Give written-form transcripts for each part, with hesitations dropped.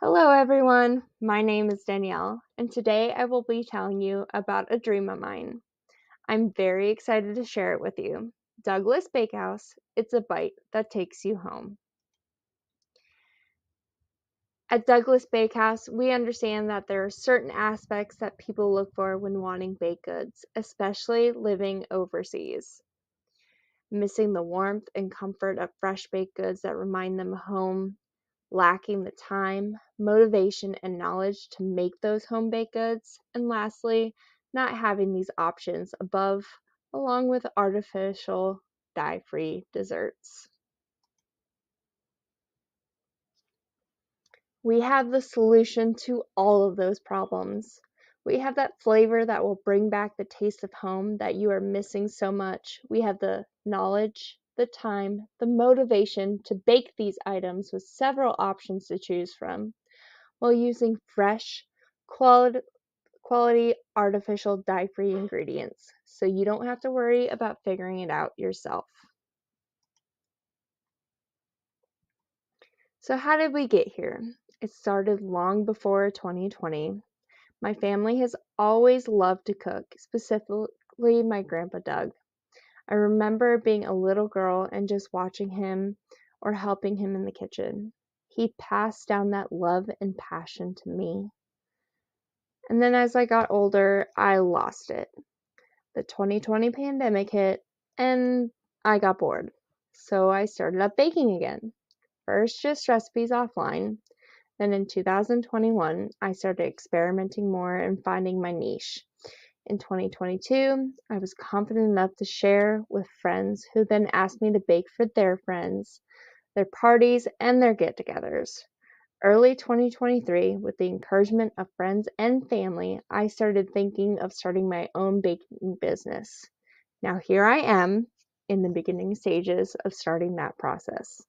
Hello everyone, my name is Danielle, and today I will be telling you about a dream of mine. I'm very excited to share it with you. Douglas Bakehouse, it's a bite that takes you home. At Douglas Bakehouse, we understand that there are certain aspects that people look for when wanting baked goods, especially living overseas. Missing the warmth and comfort of fresh baked goods that remind them of home, lacking the time, motivation, and knowledge to make those home baked goods, and lastly, not having these options above, along with artificial dye-free desserts. We have the solution to all of those problems. We have that flavor that will bring back the taste of home that you are missing so much. We have the knowledge, the time, the motivation to bake these items with several options to choose from, while using fresh, quality artificial dye-free ingredients, so you don't have to worry about figuring it out yourself. So how did we get here? It started long before 2020. My family has always loved to cook, specifically my grandpa Doug. I remember being a little girl and just watching him or helping him in the kitchen. He passed down that love and passion to me. And then as I got older, I lost it. The 2020 pandemic hit and I got bored. So I started up baking again. First, just recipes offline. Then in 2021, I started experimenting more and finding my niche. In 2022, I was confident enough to share with friends who then asked me to bake for their friends, their parties, and their get togethers. Early 2023, with the encouragement of friends and family, I started thinking of starting my own baking business. Now here I am in the beginning stages of starting that process.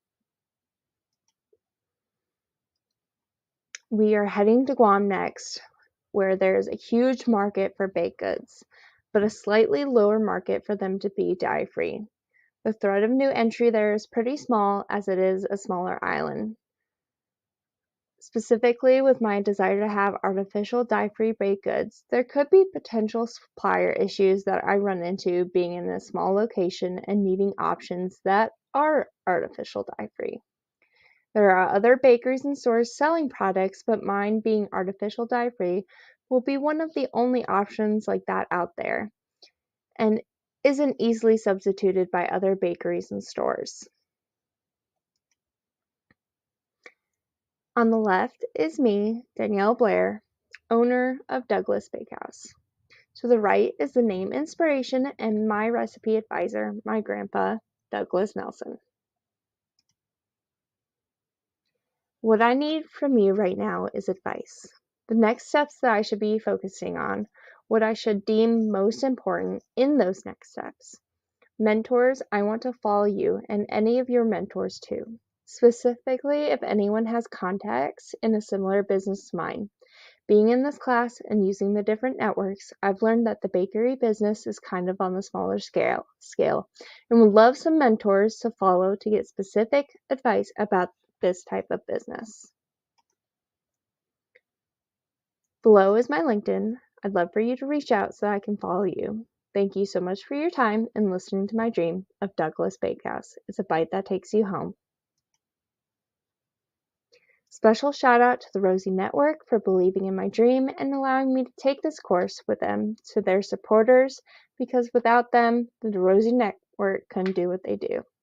We are heading to Guam next, where there's a huge market for baked goods, but a slightly lower market for them to be dye-free. The threat of new entry there is pretty small as it is a smaller island. Specifically, with my desire to have artificial dye-free baked goods, there could be potential supplier issues that I run into being in a small location and needing options that are artificial dye-free. There are other bakeries and stores selling products, but mine being artificial dye-free will be one of the only options like that out there and isn't easily substituted by other bakeries and stores. On the left is me, Danielle Blair, owner of Douglas Bakehouse. To the right is the name inspiration and my recipe advisor, my grandpa, Douglas Nelson. What I need from you right now is advice. The next steps that I should be focusing on, what I should deem most important in those next steps. Mentors, I want to follow you and any of your mentors too. Specifically, if anyone has contacts in a similar business to mine. Being in this class and using the different networks, I've learned that the bakery business is kind of on the smaller scale and would love some mentors to follow to get specific advice about this type of business. Below is my LinkedIn. I'd love for you to reach out so I can follow you. Thank you so much for your time and listening to my dream of Douglas Bakehouse. It's a bite that takes you home. Special shout out to the Rosie Network for believing in my dream and allowing me to take this course with them, to their supporters, because without them, the Rosie Network couldn't do what they do.